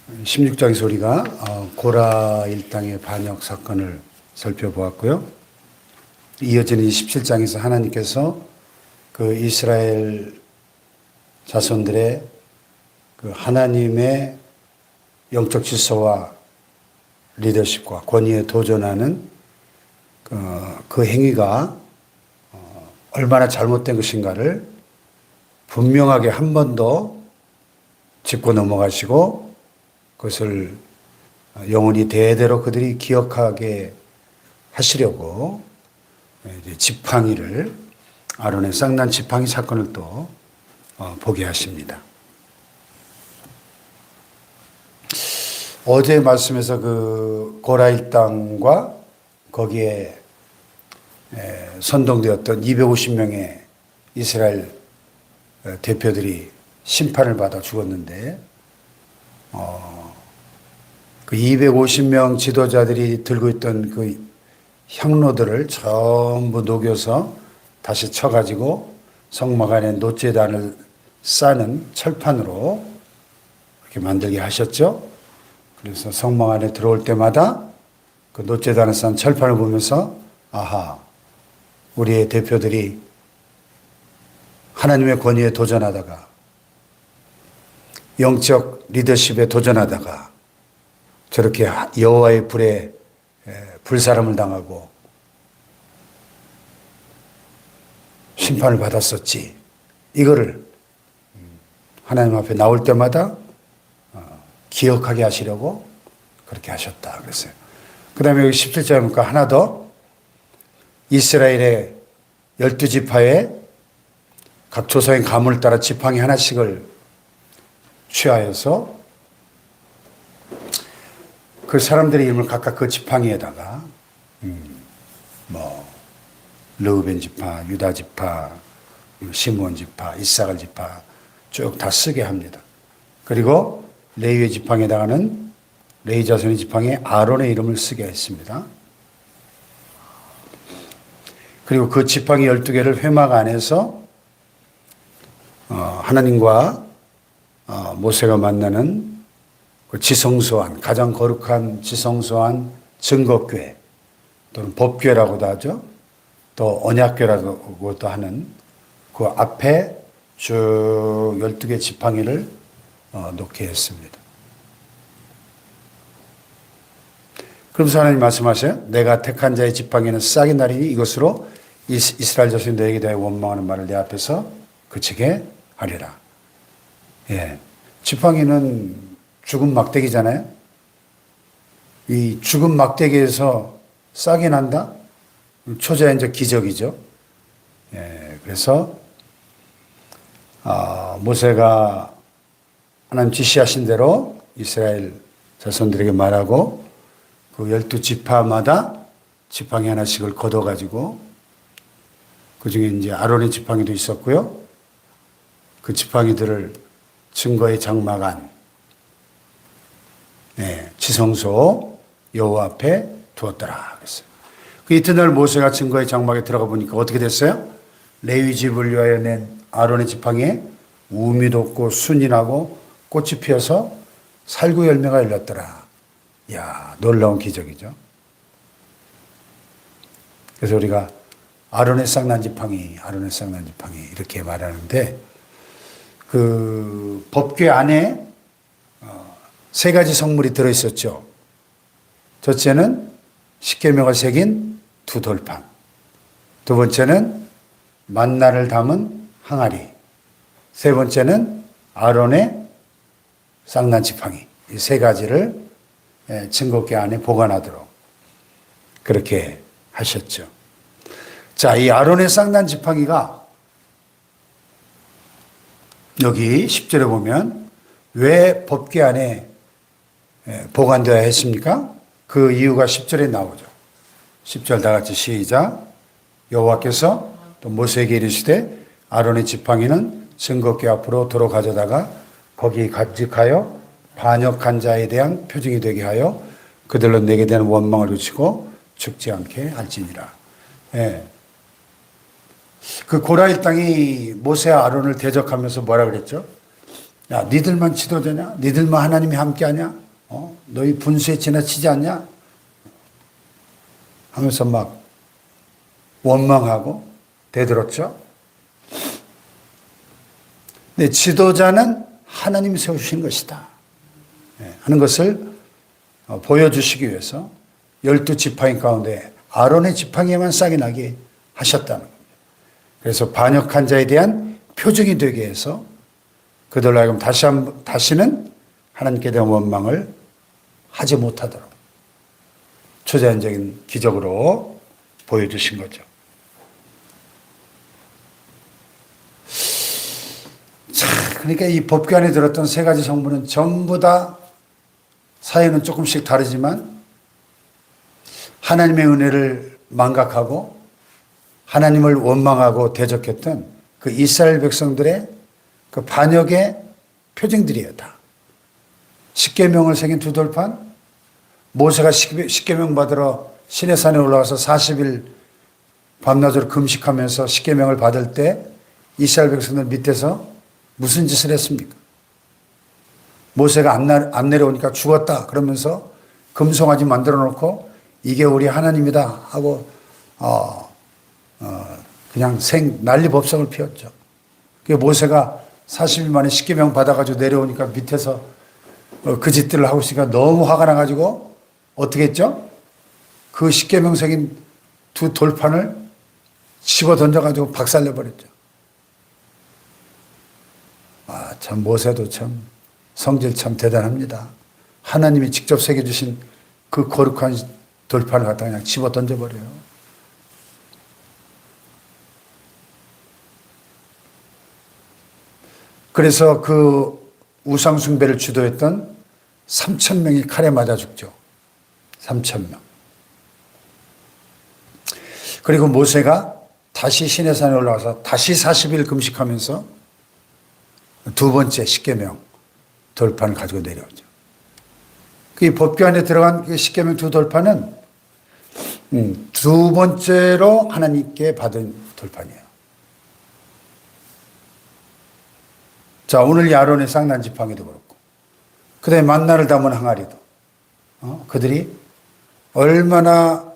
16장에서 우리가 고라 일당의 반역 사건을 살펴보았고요. 이어지는 17장에서 하나님께서 그 이스라엘 자손들의 그 하나님의 영적 질서와 리더십과 권위에 도전하는 그 행위가 얼마나 잘못된 것인가를 분명하게 한 번 더 짚고 넘어가시고 그것을 영원히 대대로 그들이 기억하게 하시려고 지팡이를 아론의 쌍난 지팡이 사건을 또 보게 하십니다. 어제 말씀에서 그 고라 일당과 거기에 선동되었던 250명의 이스라엘 대표들이 심판을 받아 죽었는데 그 250명 지도자들이 들고 있던 그 향로들을 전부 녹여서 다시 쳐가지고 성막 안에 노제단을 싸는 철판으로 이렇게 만들게 하셨죠. 그래서 성막 안에 들어올 때마다 그 노제단을 싼 철판을 보면서 아하, 우리의 대표들이 하나님의 권위에 도전하다가 영적 리더십에 도전하다가 저렇게 여호와의 불에 불사람을 당하고 심판을 받았었지. 이거를 하나님 앞에 나올 때마다 기억하게 하시려고 그렇게 하셨다 그랬어요. 그 다음에 여기 17절에 보니까 하나 더 이스라엘의 12지파에 각 조상의 가문을 따라 지팡이 하나씩을 취하여서 그 사람들의 이름을 각각 그 지팡이에다가 르우벤 지파, 유다 지파, 시므온 지파, 이사갈 지파 쭉 다 쓰게 합니다. 그리고 레위의 지팡이에다가는 레위 자손의 지팡이에 아론의 이름을 쓰게 했습니다. 그리고 그 지팡이 12개를 회막 안에서 하나님과 모세가 만나는 그 지성소한, 가장 거룩한 지성소한 증거궤 또는 법궤라고도 하죠. 또 언약궤라고도 하는 그 앞에 쭉 12개 지팡이를 놓게 했습니다. 그러면서 하나님 말씀하세요. 내가 택한 자의 지팡이는 싹이 나리니 이것으로 이스라엘 자손이 너에게 대하여 원망하는 말을 내 앞에서 그치게 하리라. 예. 지팡이는 죽은 막대기잖아요. 이 죽은 막대기에서 싹이 난다? 초자연적 기적이죠. 예. 그래서 모세가 하나님 지시하신 대로 이스라엘 자손들에게 말하고 그 12지파마다 지팡이 하나씩을 걷어가지고 그 중에 이제 아론의 지팡이도 있었고요. 그 지팡이들을 증거의 장막 안, 지성소 여호와 앞에 두었더라 그랬어요. 그 이튿날 모세가 증거의 장막에 들어가 보니까 어떻게 됐어요? 레위 집을 위하여 낸 아론의 지팡이에 우미 돋고 순이 나고 꽃이 피어서 살구 열매가 열렸더라. 이야, 놀라운 기적이죠. 그래서 우리가 아론의 쌍난 지팡이, 아론의 쌍난 지팡이 이렇게 말하는데 그 법궤 안에 세 가지 성물이 들어있었죠. 첫째는 십계명을 새긴 두 돌판, 두 번째는 만나를 담은 항아리, 세 번째는 아론의 쌍난 지팡이. 이 세 가지를 증거궤 안에 보관하도록 그렇게 하셨죠. 자, 이 아론의 쌍난 지팡이가 여기 10절에 보면 왜 법궤 안에 보관되어야 했습니까? 그 이유가 10절에 나오죠. 10절 다 같이 시작. 여호와께서 또 모세에게 이르시되 아론의 지팡이는 증거궤 앞으로 도로 가져다가 거기 간직하여 반역한 자에 대한 표징이 되게 하여 그들로 내게 대한 원망을 그치고 죽지 않게 할지니라. 예. 그 고라 일당이 모세와 아론을 대적하면서 뭐라 그랬죠? 야, 니들만 지도자냐? 니들만 하나님이 함께하냐? 너희 분수에 지나치지 않냐? 하면서 막 원망하고 대들었죠. 근데 지도자는 하나님이 세우신 것이다 하는 것을 보여주시기 위해서 12지파인 가운데 아론의 지팡이에만 싹이 나게 하셨다는 겁니다. 그래서 반역한 자에 대한 표징이 되게 해서 그들로 하여금 다시는 하나님께 대한 원망을 하지 못하도록 초자연적인 기적으로 보여주신 거죠. 자, 그러니까 이 법궤 안에 들었던 세 가지 성분은 전부 다 사연은 조금씩 다르지만 하나님의 은혜를 망각하고 하나님을 원망하고 대적했던 그 이스라엘 백성들의 그 반역의 표징들이에요, 다. 십계명을 새긴 두 돌판, 모세가 십계명 받으러 시내산에 올라가서 40일 밤낮으로 금식하면서 십계명을 받을 때 이스라엘 백성들 밑에서 무슨 짓을 했습니까? 모세가 안 내려오니까 죽었다 그러면서 금송아지 만들어 놓고 이게 우리 하나님이다 하고 그냥 난리법석을 피웠죠. 그 모세가 40일 만에 십계명 받아가지고 내려오니까 밑에서 그 짓들을 하고 있으니까 너무 화가 나가지고 어떻게 했죠? 그 십계명 새긴 두 돌판을 집어 던져가지고 박살내버렸죠. 참 모세도 참 성질 참 대단합니다. 하나님이 직접 새겨주신 그 거룩한 돌판을 갖다 그냥 집어 던져버려요. 그래서 그 우상숭배를 주도했던 3,000명이 칼에 맞아 죽죠. 3,000명. 그리고 모세가 다시 시내산에 올라가서 다시 40일 금식하면서 두 번째 십계명 돌판을 가지고 내려오죠. 그 법궤 안에 들어간 그 십계명 두 돌판은 두 번째로 하나님께 받은 돌판이에요. 자, 오늘 이 아론의 쌍난 지팡이도 그렇고, 그 다음에 만나를 담은 항아리도, 그들이 얼마나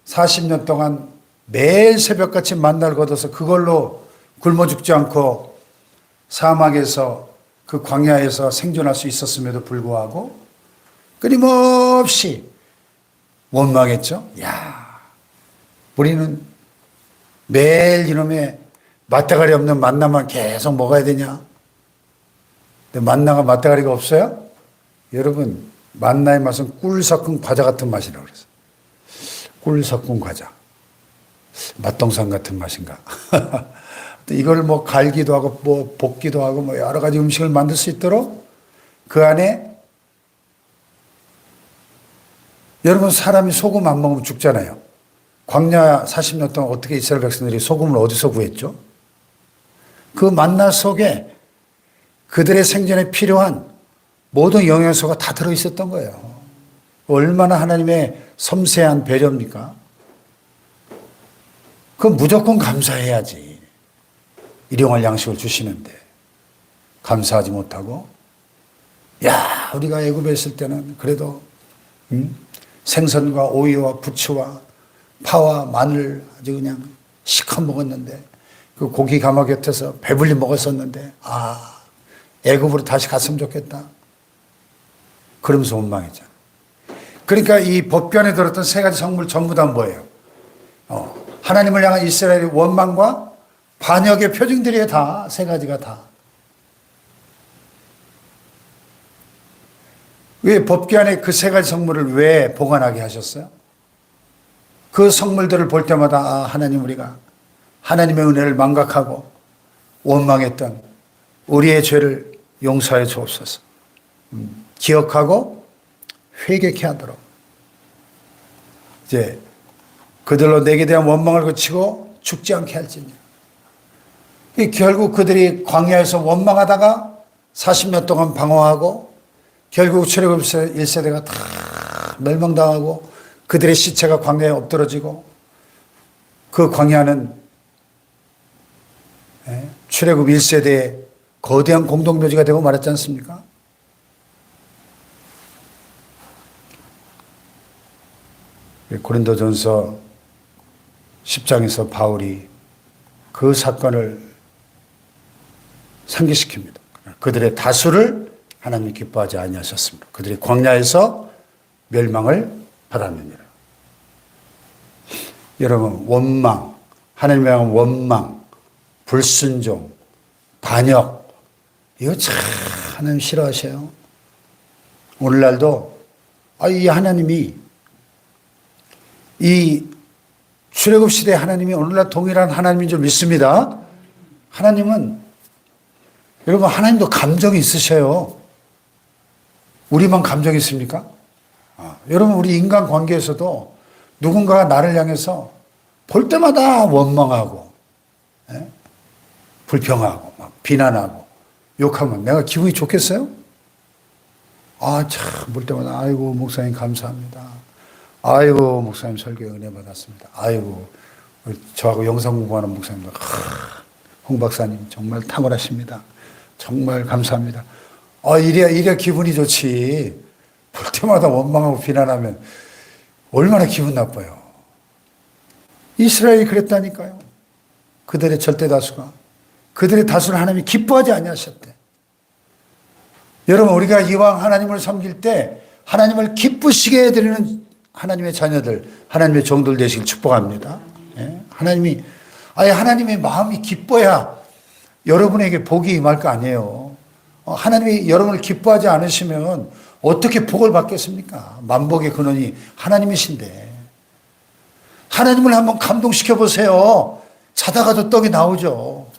40년 동안 매일 새벽같이 만나를 걷어서 그걸로 굶어 죽지 않고 사막에서 그 광야에서 생존할 수 있었음에도 불구하고 끊임없이 원망했죠. 야, 우리는 매일 이놈의 맞대가리 없는 만나만 계속 먹어야 되냐? 근데 만나가 맞대가리가 없어요? 여러분, 만나의 맛은 꿀 섞은 과자 같은 맛이라고 그랬어요. 꿀 섞은 과자. 맛동산 같은 맛인가? 이걸 뭐 갈기도 하고 뭐 볶기도 하고 뭐 여러 가지 음식을 만들 수 있도록 그 안에 여러분 사람이 소금 안 먹으면 죽잖아요. 광야 40년 동안 어떻게 이스라엘 백성들이 소금을 어디서 구했죠? 그 만나 속에 그들의 생존에 필요한 모든 영양소가 다 들어있었던 거예요. 얼마나 하나님의 섬세한 배려입니까? 그건 무조건 감사해야지. 일용할 양식을 주시는데 감사하지 못하고, 야, 우리가 애굽에 있을 때는 그래도 생선과 오이와 부추와 파와 마늘 아주 그냥 시커 먹었는데, 그 고기 가마 곁에서 배불리 먹었었는데, 애굽으로 다시 갔으면 좋겠다. 그러면서 원망했잖아. 그러니까 이 법궤 안에 들었던 세 가지 성물 전부 다 뭐예요? 하나님을 향한 이스라엘의 원망과 반역의 표징들이에요. 다 세 가지가 다. 왜 법궤 안에 그 세 가지 성물을 왜 보관하게 하셨어요? 그 성물들을 볼 때마다 하나님, 우리가 하나님의 은혜를 망각하고 원망했던 우리의 죄를 용서해 주옵소서. 기억하고 회개케 하도록 이제 그들로 내게 대한 원망을 그치고 죽지 않게 할지니. 결국 그들이 광야에서 원망하다가 40년 동안 방황하고 결국 출애굽 1세대가 다 멸망당하고 그들의 시체가 광야에 엎드러지고, 그 광야는 출애굽 1세대의 거대한 공동묘지가 되고 말았지 않습니까? 고린도전서 10장에서 바울이 그 사건을 상기시킵니다. 그들의 다수를 하나님이 기뻐하지 아니하셨습니다. 그들이 광야에서 멸망을 받았느니라. 여러분, 원망, 하나님에 대한 원망, 불순종, 반역, 이거 참 하나님 싫어하셔요. 오늘날도 이 하나님이, 이 출애굽 시대 하나님이 오늘날 동일한 하나님인 줄 믿습니다. 하나님은, 여러분, 하나님도 감정이 있으셔요. 우리만 감정이 있습니까? 여러분, 우리 인간 관계에서도 누군가가 나를 향해서 볼 때마다 원망하고, 불평하고, 막 비난하고, 욕하면 내가 기분이 좋겠어요? 참, 볼 때마다, 아이고, 목사님 감사합니다. 아이고, 목사님 설교에 은혜 받았습니다. 아이고, 저하고 영상 공부하는 목사님들, 홍 박사님 정말 탁월하십니다. 정말 감사합니다. 이래야 기분이 좋지. 볼 때마다 원망하고 비난하면 얼마나 기분 나빠요. 이스라엘이 그랬다니까요. 그들의 절대 다수가. 그들의 다수를 하나님이 기뻐하지 아니하셨대. 여러분, 우리가 이왕 하나님을 섬길 때 하나님을 기쁘시게 해드리는 하나님의 자녀들, 하나님의 종들 되시길 축복합니다. 하나님의 마음이 기뻐야 여러분에게 복이 임할 거 아니에요. 하나님이 여러분을 기뻐하지 않으시면 어떻게 복을 받겠습니까? 만복의 근원이 하나님이신데. 하나님을 한번 감동시켜 보세요. 자다가도 떡이 나오죠.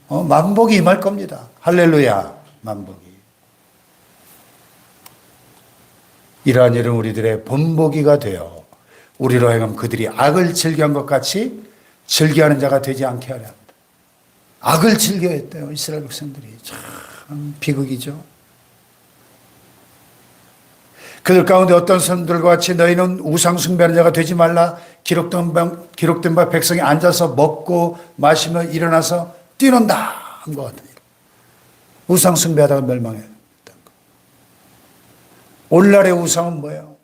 만복이 임할 겁니다. 할렐루야, 만복이. 이러한 일은 우리들의 본보기가 되어 우리로 하여금 그들이 악을 즐겨한 것 같이 즐겨하는 자가 되지 않게 하려 합니다. 악을 즐겨했대요, 이스라엘 백성들이. 참 비극이죠. 그들 가운데 어떤 사람들과 같이 너희는 우상 숭배하는 자가 되지 말라. 기록된 바 백성이 앉아서 먹고 마시며 일어나서 뛰는다 한 것 같은 일. 우상 숭배하다가 멸망했던 것. 오늘날의 우상은 뭐예요?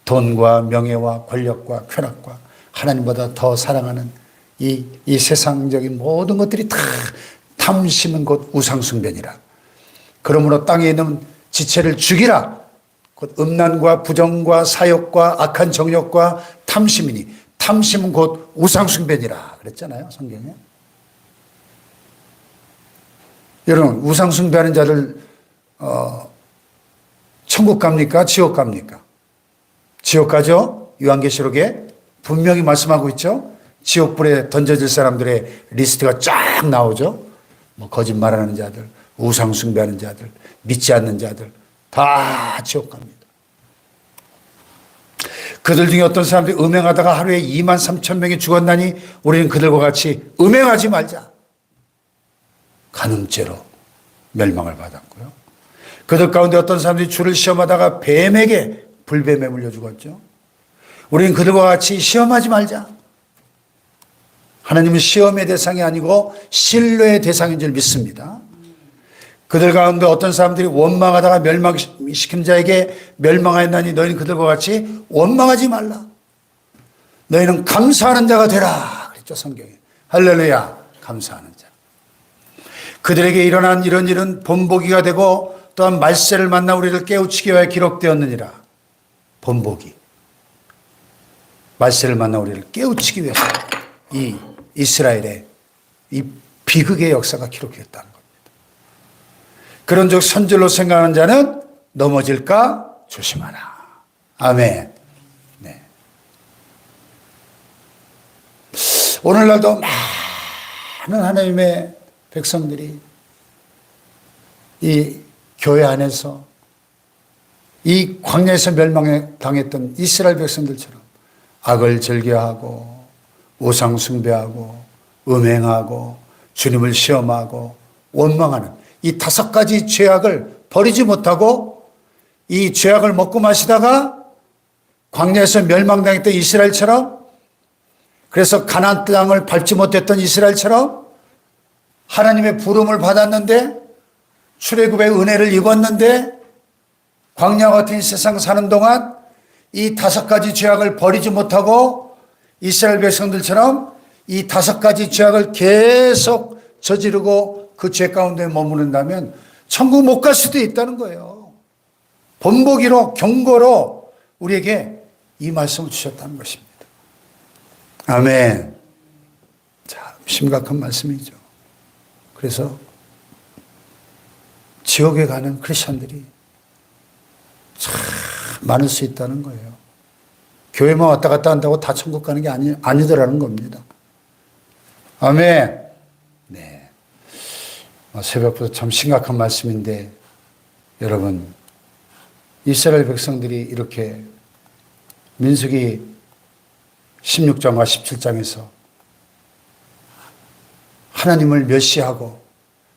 돈과 명예와 권력과 쾌락과 하나님보다 더 사랑하는 이 세상적인 모든 것들이 다 탐심은 곧 우상 숭배니라. 그러므로 땅에 있는 지체를 죽이라. 곧 음란과 부정과 사욕과 악한 정욕과 탐심이니 탐심은 곧 우상 숭배니라 그랬잖아요, 성경에. 여러분, 우상 숭배하는 자들 천국 갑니까? 지옥 갑니까? 지옥 가죠? 요한계시록에 분명히 말씀하고 있죠. 지옥불에 던져질 사람들의 리스트가 쫙 나오죠. 거짓말하는 자들, 우상 숭배하는 자들, 믿지 않는 자들 다 지옥 갑니다. 그들 중에 어떤 사람들이 음행하다가 하루에 23,000명이 죽었나니 우리는 그들과 같이 음행하지 말자. 간음죄로 멸망을 받았고요. 그들 가운데 어떤 사람들이 주를 시험하다가 뱀에게 불뱀에 물려 죽었죠. 우리는 그들과 같이 시험하지 말자. 하나님은 시험의 대상이 아니고 신뢰의 대상인 줄 믿습니다. 그들 가운데 어떤 사람들이 원망하다가 멸망시킨 자에게 멸망하였나니 너희는 그들과 같이 원망하지 말라. 너희는 감사하는 자가 되라. 그랬죠, 성경에. 할렐루야, 감사하는 자. 그들에게 일어난 이런 일은 본보기가 되고 또한 말세를 만나 우리를 깨우치기 위하여 기록되었느니라. 본보기. 말세를 만나 우리를 깨우치기 위해서 이 이스라엘의 이 비극의 역사가 기록됐다는 겁니다. 그런즉 선질로 생각하는 자는 넘어질까 조심하라. 아멘. 네. 오늘날도 많은 하나님의 백성들이 이 교회 안에서 이 광야에서 멸망당했던 이스라엘 백성들처럼 악을 즐겨하고 우상 숭배하고 음행하고 주님을 시험하고 원망하는 이 5가지 죄악을 버리지 못하고 이 죄악을 먹고 마시다가 광야에서 멸망당했던 이스라엘처럼, 그래서 가나안 땅을 밟지 못했던 이스라엘처럼 하나님의 부름을 받았는데 출애굽의 은혜를 입었는데 광야 같은 세상 사는 동안 이 5가지 죄악을 버리지 못하고 이스라엘 백성들처럼 이 5가지 죄악을 계속 저지르고 그 죄 가운데 머무른다면 천국 못 갈 수도 있다는 거예요. 본보기로 경고로 우리에게 이 말씀을 주셨다는 것입니다. 아멘. 참 심각한 말씀이죠. 그래서 지옥에 가는 크리스천들이 참 많을 수 있다는 거예요. 교회만 왔다 갔다 한다고 다 천국 가는 게 아니더라는 겁니다. 아멘. 네. 새벽부터 참 심각한 말씀인데 여러분, 이스라엘 백성들이 이렇게 민수기 16장과 17장에서 하나님을 멸시하고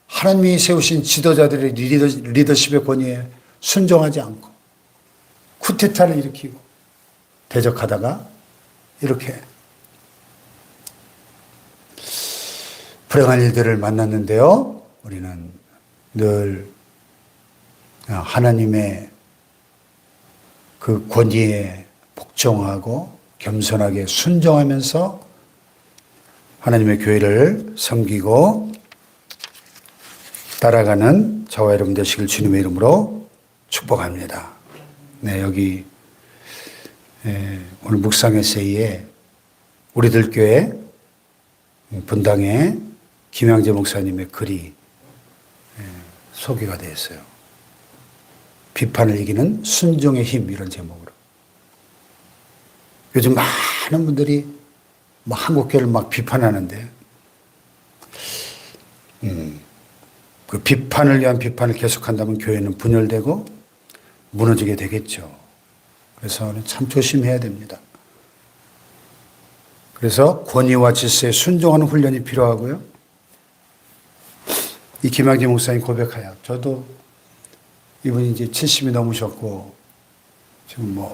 하나님이 세우신 지도자들의 리더십의 권위에 순종하지 않고 쿠데타를 일으키고 대적하다가 이렇게 불행한 일들을 만났는데요. 우리는 늘 하나님의 그 권위에 복종하고 겸손하게 순종하면서 하나님의 교회를 섬기고 따라가는 저와 여러분 되시길 주님의 이름으로 축복합니다. 네, 여기 오늘 묵상 에세이에 우리들 교회 분당의 김양재 목사님의 글이 소개가 되어 있어요. 비판을 이기는 순종의 힘, 이런 제목으로. 요즘 많은 분들이 한국교회를 막 비판하는데 그 비판을 위한 비판을 계속한다면 교회는 분열되고 무너지게 되겠죠. 그래서 참 조심해야 됩니다. 그래서 권위와 질서에 순종하는 훈련이 필요하고요. 이 김학재 목사님 고백하여, 저도 이분이 이제 70이 넘으셨고 지금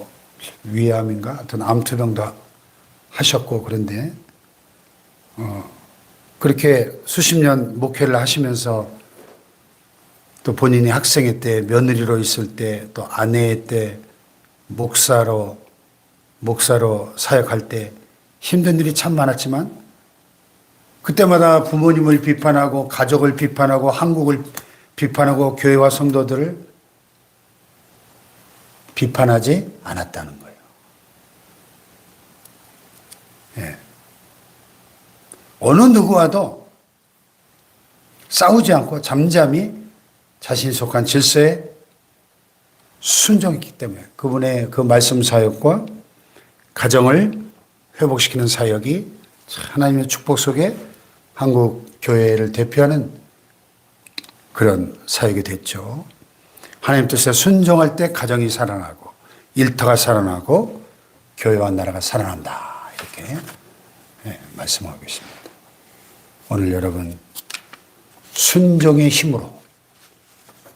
위암인가 하여튼 암투병도 하셨고 그런데 그렇게 수십 년 목회를 하시면서 또 본인이 학생회 때 며느리로 있을 때 또 아내의 때 목사로 사역할 때 힘든 일이 참 많았지만 그때마다 부모님을 비판하고 가족을 비판하고 한국을 비판하고 교회와 성도들을 비판하지 않았다는 거예요. 예. 어느 누구와도 싸우지 않고 잠잠히 자신이 속한 질서에 순종했기 때문에 그분의 그 말씀 사역과 가정을 회복시키는 사역이 하나님의 축복 속에 한국 교회를 대표하는 그런 사역이 됐죠. 하나님 뜻에 순종할 때 가정이 살아나고 일터가 살아나고 교회와 나라가 살아난다. 이렇게 말씀하고 있습니다. 오늘 여러분 순종의 힘으로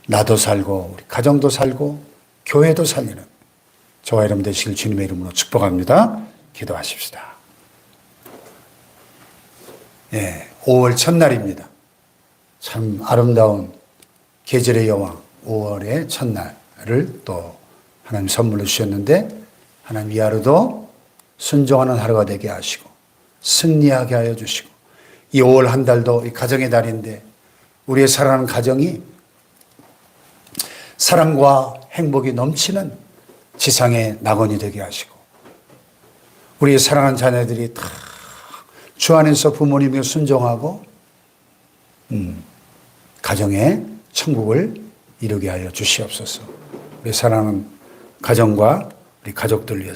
나도 살고 우리 가정도 살고 교회도 살리는 저와 여러분 되시길 주님의 이름으로 축복합니다. 기도하십시다. 5월 첫날입니다. 참 아름다운 계절의 여왕 5월의 첫날을 또 하나님 선물로 주셨는데 하나님 이 하루도 순종하는 하루가 되게 하시고 승리하게 하여 주시고 이 5월 한 달도 이 가정의 달인데 우리의 사랑하는 가정이 사랑과 행복이 넘치는 지상의 낙원이 되게 하시고 우리의 사랑하는 자녀들이 다 주 안에서 부모님에게 순종하고 가정의 천국을 이루게 하여 주시옵소서. 우리 사랑하는 가정과 우리 가족들 위해서